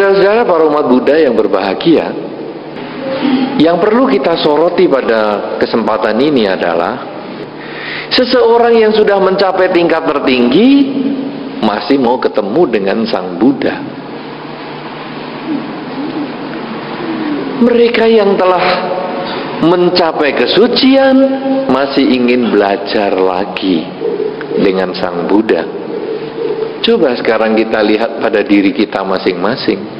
Saudara-saudara para umat Buddha yang berbahagia, yang perlu kita soroti pada kesempatan ini adalah seseorang yang sudah mencapai tingkat tertinggi masih mau ketemu dengan Sang Buddha. Mereka yang telah mencapai kesucian masih ingin belajar lagi dengan Sang Buddha. Coba sekarang kita lihat pada diri kita masing-masing.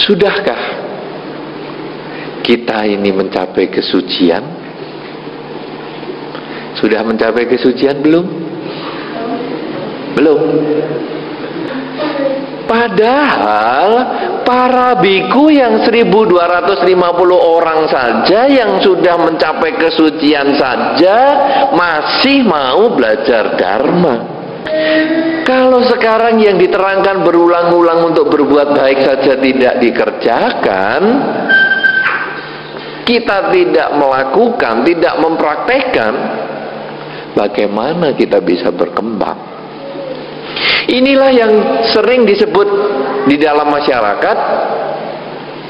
Sudahkah kita ini mencapai kesucian? Sudah mencapai kesucian belum? Belum. Padahal para biku yang 1250 orang saja yang sudah mencapai kesucian saja masih mau belajar Dharma. Kalau sekarang yang diterangkan berulang-ulang untuk berbuat baik saja tidak dikerjakan, kita tidak melakukan, tidak mempraktekkan, bagaimana kita bisa berkembang? Inilah yang sering disebut di dalam masyarakat,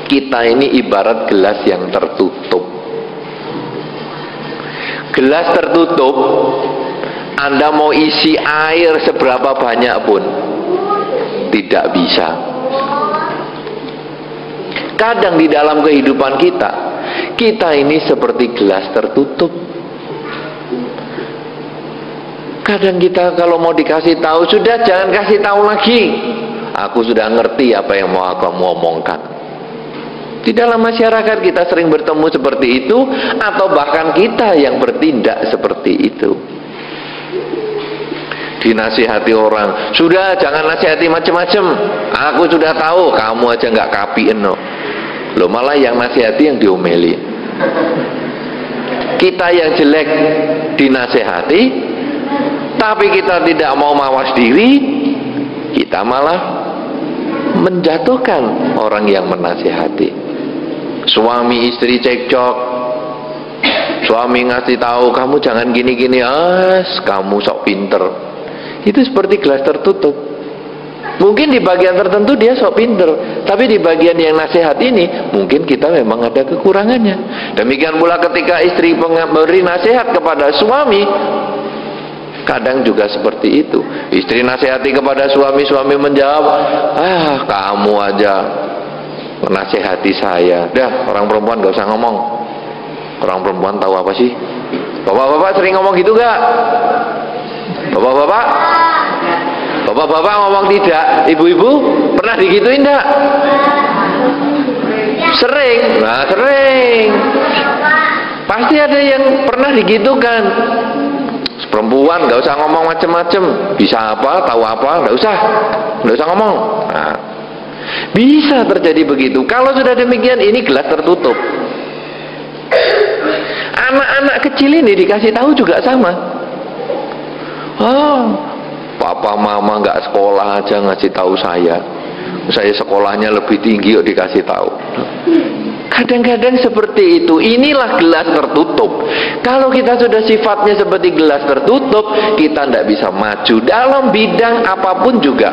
kita ini ibarat gelas yang tertutup. Gelas tertutup, Anda mau isi air seberapa banyak pun tidak bisa. Kadang di dalam kehidupan kita ini seperti gelas tertutup. Kadang kita kalau mau dikasih tahu, sudah jangan kasih tahu lagi. Aku sudah ngerti apa yang mau kamu omongkan. Di dalam masyarakat kita sering bertemu seperti itu, atau bahkan kita yang bertindak seperti itu. Dinasihati orang, sudah jangan nasihati macam-macam. Aku sudah tahu, kamu aja nggak kapiin no. Loh, malah yang nasihati yang diomeli. Kita yang jelek dinasihati, tapi kita tidak mau mawas diri, kita malah menjatuhkan orang yang menasihati. Suami istri cekcok, suami ngasih tahu kamu jangan gini-gini, kamu sok pinter. Itu seperti gelas tertutup. Mungkin di bagian tertentu dia sok pinter, tapi di bagian yang nasihat ini mungkin kita memang ada kekurangannya. Demikian pula ketika istri memberi nasihat kepada suami, kadang juga seperti itu. Istri nasihati kepada suami, suami menjawab, kamu aja menasihati saya. Dah, orang perempuan gak usah ngomong. Orang perempuan tahu apa sih? Bapak-bapak sering ngomong gitu gak? Bapak-bapak? Bapak-bapak ngomong tidak? Ibu-ibu pernah digituin gak? Sering? Nah, sering. Pasti ada yang pernah digitukan. Perempuan gak usah ngomong macem-macem, bisa apa, tahu apa, gak usah ngomong. Nah, bisa terjadi begitu. Kalau sudah demikian, ini gelas tertutup. Anak-anak kecil ini dikasih tahu juga sama. Papa mama gak sekolah aja ngasih tahu saya sekolahnya lebih tinggi kok dikasih tahu. Kadang-kadang seperti itu. Inilah gelas tertutup. Kalau kita sudah sifatnya seperti gelas tertutup, kita tidak bisa maju dalam bidang apapun juga.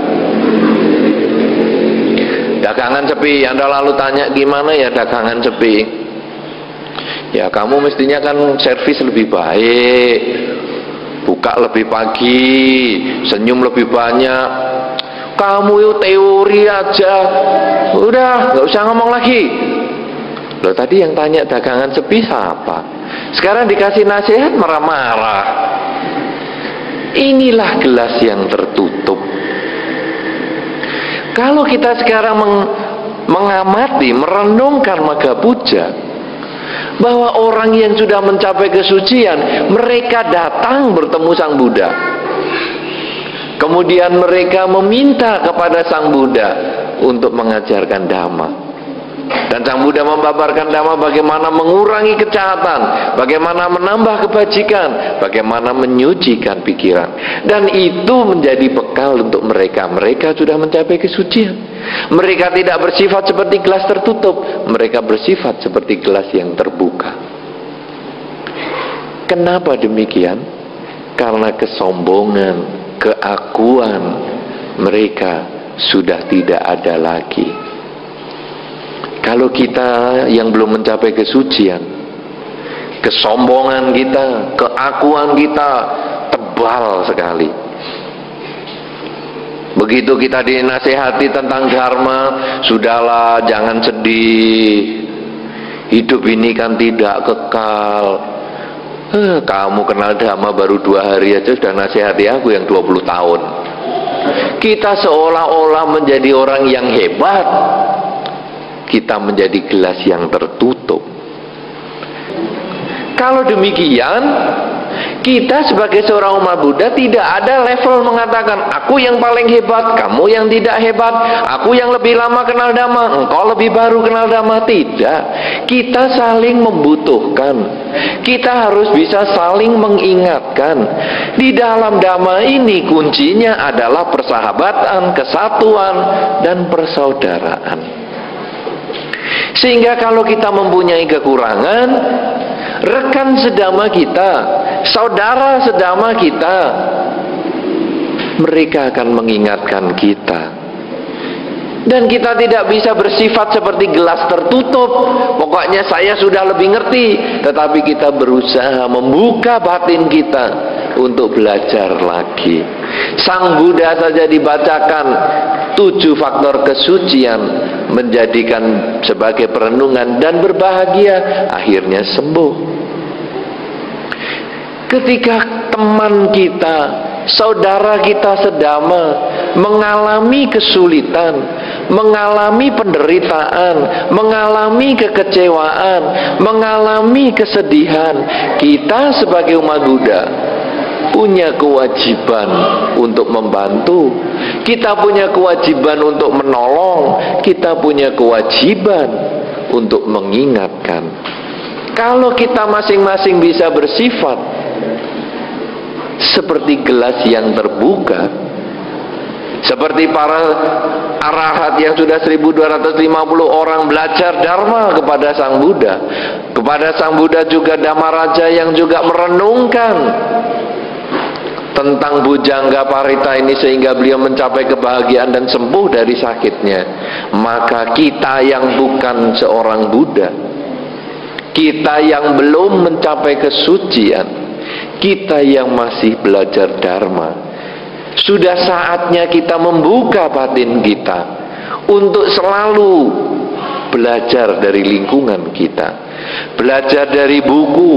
Dagangan sepi, Anda lalu tanya gimana ya dagangan sepi? Ya kamu mestinya kan servis lebih baik, buka lebih pagi, senyum lebih banyak. Kamu itu teori aja, udah nggak usah ngomong lagi. Loh, tadi yang tanya dagangan sepi siapa? Sekarang dikasih nasihat marah-marah. Inilah gelas yang tertutup. Kalau kita sekarang mengamati, merenungkan Magga Puja, bahwa orang yang sudah mencapai kesucian, mereka datang bertemu Sang Buddha. Kemudian mereka meminta kepada Sang Buddha untuk mengajarkan Dhamma. Dan Sang Buddha membabarkan Dhamma bagaimana mengurangi kejahatan, bagaimana menambah kebajikan, bagaimana menyucikan pikiran. Dan itu menjadi bekal untuk mereka. Mereka sudah mencapai kesucian. Mereka tidak bersifat seperti gelas tertutup, mereka bersifat seperti gelas yang terbuka. Kenapa demikian? Karena kesombongan, keakuan, mereka sudah tidak ada lagi. Kalau kita yang belum mencapai kesucian, kesombongan kita, keakuan kita tebal sekali. Begitu kita dinasihati tentang dharma, sudahlah, jangan sedih, hidup ini kan tidak kekal. Kamu kenal dhamma baru 2 hari aja sudah nasihati aku yang 20 tahun. Kita seolah-olah menjadi orang yang hebat, kita menjadi gelas yang tertutup. Kalau demikian, kita sebagai seorang umat Buddha tidak ada level mengatakan aku yang paling hebat, kamu yang tidak hebat, aku yang lebih lama kenal Dhamma, engkau lebih baru kenal Dhamma. Tidak. Kita saling membutuhkan. Kita harus bisa saling mengingatkan. Di dalam Dhamma ini kuncinya adalah persahabatan, kesatuan, dan persaudaraan. Sehingga kalau kita mempunyai kekurangan, rekan sedama kita, saudara sedama kita, mereka akan mengingatkan kita. Dan kita tidak bisa bersifat seperti gelas tertutup, pokoknya saya sudah lebih ngerti. Tetapi kita berusaha membuka batin kita untuk belajar lagi. Sang Buddha saja dibacakan 7 faktor kesucian, menjadikan sebagai perenungan dan berbahagia, akhirnya sembuh. Ketika teman kita, saudara kita sedama mengalami kesulitan, mengalami penderitaan, mengalami kekecewaan, mengalami kesedihan, kita sebagai umat Buddha punya kewajiban untuk membantu. Kita punya kewajiban untuk menolong. Kita punya kewajiban untuk mengingatkan. Kalau kita masing-masing bisa bersifat seperti gelas yang terbuka, seperti para arahat yang sudah 1250 orang belajar Dharma kepada Sang Buddha. Kepada Sang Buddha juga Dhamaraja yang juga merenungkan tentang Bujangga Parita ini sehingga beliau mencapai kebahagiaan dan sembuh dari sakitnya. Maka kita yang bukan seorang Buddha, kita yang belum mencapai kesucian, kita yang masih belajar Dharma, sudah saatnya kita membuka batin kita untuk selalu belajar dari lingkungan kita, belajar dari buku,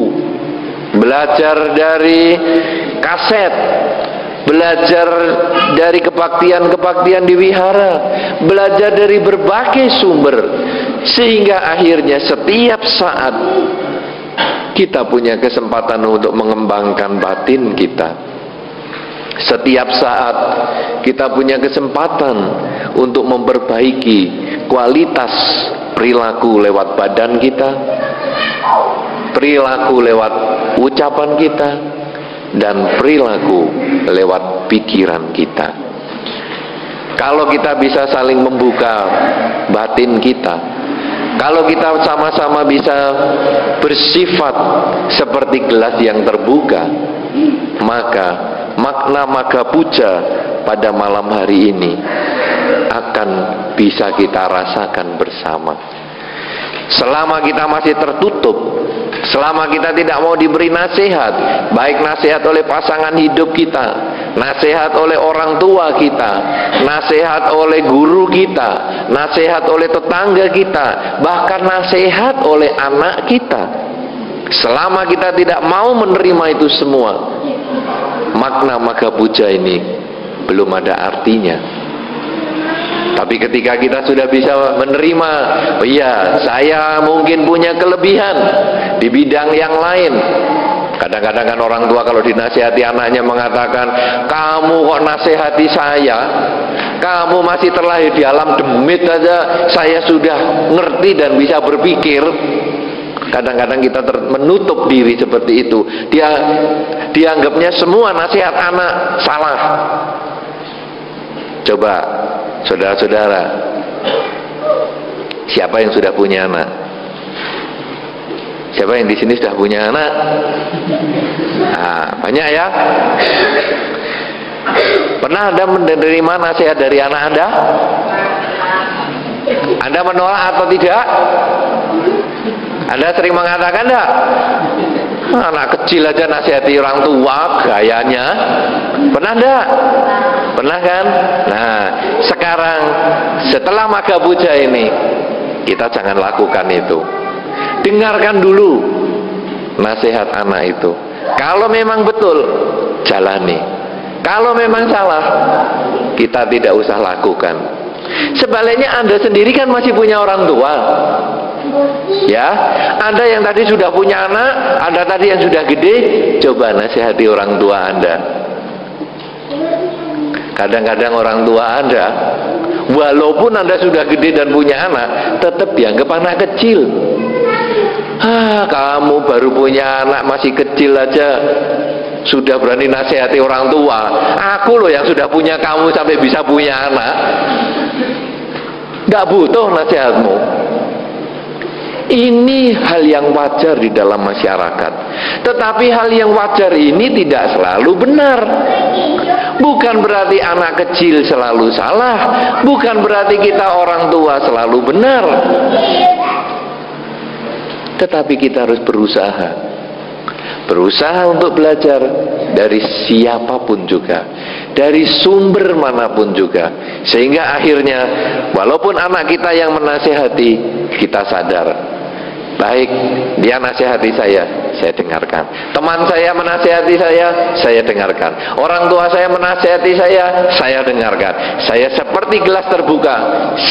belajar dari kaset, belajar dari kebaktian-kebaktian di wihara, belajar dari berbagai sumber, sehingga akhirnya setiap saat kita punya kesempatan untuk mengembangkan batin kita. Setiap saat kita punya kesempatan untuk memperbaiki kualitas perilaku lewat badan kita, perilaku lewat ucapan kita, dan perilaku lewat pikiran kita. Kalau kita bisa saling membuka batin kita, kalau kita sama-sama bisa bersifat seperti gelas yang terbuka, maka makna Magga Puja pada malam hari ini akan bisa kita rasakan bersama. Selama kita masih tertutup, selama kita tidak mau diberi nasihat, baik nasihat oleh pasangan hidup kita, nasihat oleh orang tua kita, nasihat oleh guru kita, nasihat oleh tetangga kita, bahkan nasihat oleh anak kita, selama kita tidak mau menerima itu semua, makna Magga Puja ini belum ada artinya. Tapi ketika kita sudah bisa menerima, oh iya, saya mungkin punya kelebihan di bidang yang lain. Kadang-kadang kan orang tua kalau dinasihati anaknya mengatakan, kamu kok nasihati saya, kamu masih terlahir di alam demit aja, saya sudah ngerti dan bisa berpikir. Kadang-kadang kita menutup diri seperti itu. Dianggapnya semua nasihat anak salah. Coba saudara-saudara, siapa yang sudah punya anak? Siapa yang di sini sudah punya anak? Nah, banyak ya. Pernah Anda menerima nasihat dari anak Anda? Anda menolak atau tidak? Anda sering mengatakan enggak? Anak kecil aja nasihati orang tua, gayanya. Pernah enggak? Pernah kan? Nah, sekarang setelah Magha Puja ini, kita jangan lakukan itu. Dengarkan dulu nasihat anak itu. Kalau memang betul, jalani. Kalau memang salah, kita tidak usah lakukan. Sebaliknya Anda sendiri kan masih punya orang tua. Ya, Anda yang tadi sudah punya anak, Anda tadi yang sudah gede, coba nasihati orang tua Anda. Kadang-kadang orang tua Anda, walaupun Anda sudah gede dan punya anak, tetap dianggap anak kecil. Kamu baru punya anak masih kecil aja sudah berani nasihati orang tua. Aku loh yang sudah punya kamu sampai bisa punya anak, gak butuh nasihatmu. Ini hal yang wajar di dalam masyarakat. Tetapi hal yang wajar ini tidak selalu benar. Bukan berarti anak kecil selalu salah. Bukan berarti kita orang tua selalu benar. Tetapi kita harus berusaha. Berusaha untuk belajar dari siapapun juga, dari sumber manapun juga, sehingga akhirnya walaupun anak kita yang menasihati, kita sadar, baik, dia nasihati saya dengarkan. Teman saya menasihati saya dengarkan. Orang tua saya menasihati saya dengarkan. Saya seperti gelas terbuka,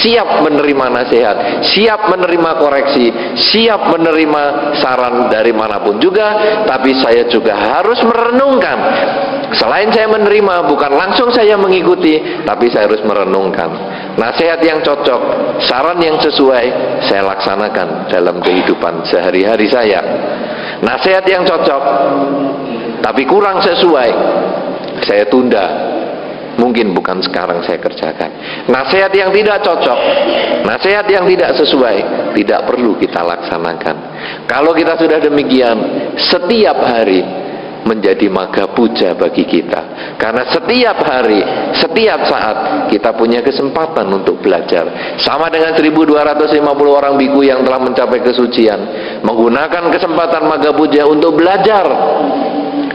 siap menerima nasihat, siap menerima koreksi, siap menerima saran dari manapun juga. Tapi saya juga harus merenungkan. Selain saya menerima, bukan langsung saya mengikuti, tapi saya harus merenungkan. Nasihat yang cocok, saran yang sesuai, saya laksanakan dalam kehidupan sehari-hari saya. Nasihat yang cocok tapi kurang sesuai, saya tunda. Mungkin bukan sekarang saya kerjakan. Nasihat yang tidak cocok, nasihat yang tidak sesuai, tidak perlu kita laksanakan. Kalau kita sudah demikian, setiap hari menjadi Magha Puja bagi kita. Karena setiap hari, setiap saat kita punya kesempatan untuk belajar. Sama dengan 1250 orang biku yang telah mencapai kesucian, menggunakan kesempatan Magha Puja untuk belajar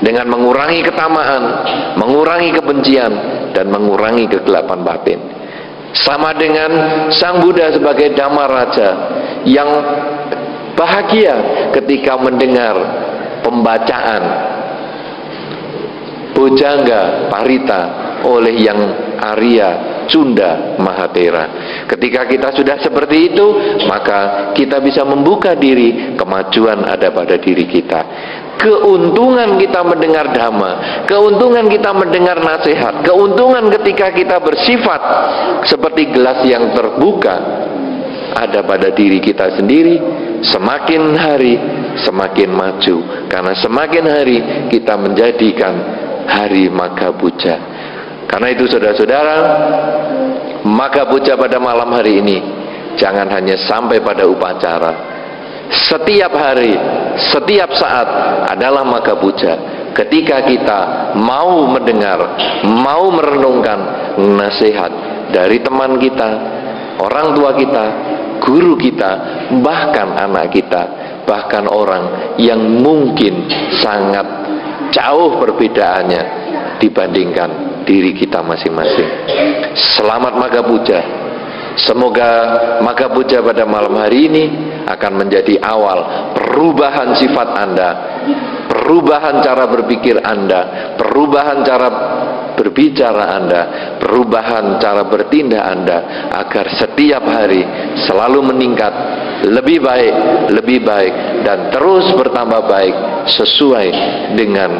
dengan mengurangi ketamaan, mengurangi kebencian, dan mengurangi kegelapan batin. Sama dengan Sang Buddha sebagai Dhamma Raja yang bahagia ketika mendengar pembacaan Bojangga Parita oleh Yang Arya Cunda Mahatera. Ketika kita sudah seperti itu, maka kita bisa membuka diri, kemajuan ada pada diri kita. Keuntungan kita mendengar dhamma, keuntungan kita mendengar nasihat, keuntungan ketika kita bersifat seperti gelas yang terbuka ada pada diri kita sendiri. Semakin hari semakin maju, karena semakin hari kita menjadikan hari Magha Puja. Karena itu saudara-saudara, Magha Puja pada malam hari ini jangan hanya sampai pada upacara. Setiap hari, setiap saat adalah Magha Puja. Ketika kita mau mendengar, mau merenungkan nasihat dari teman kita, orang tua kita, guru kita, bahkan anak kita, bahkan orang yang mungkin sangat jauh perbedaannya dibandingkan diri kita masing-masing. Selamat Magha Puja. Semoga Magha Puja pada malam hari ini akan menjadi awal perubahan sifat Anda, perubahan cara berpikir Anda, perubahan cara berbicara Anda, perubahan cara bertindak Anda, agar setiap hari selalu meningkat, lebih baik, dan terus bertambah baik sesuai dengan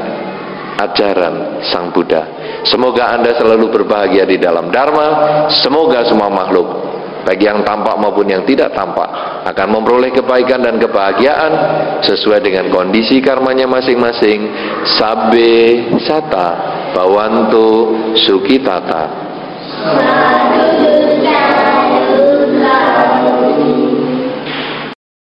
ajaran Sang Buddha. Semoga Anda selalu berbahagia di dalam Dharma. Semoga semua makhluk, baik yang tampak maupun yang tidak tampak, akan memperoleh kebaikan dan kebahagiaan sesuai dengan kondisi karmanya masing-masing. Sabbe sata bhavantu sukhitata.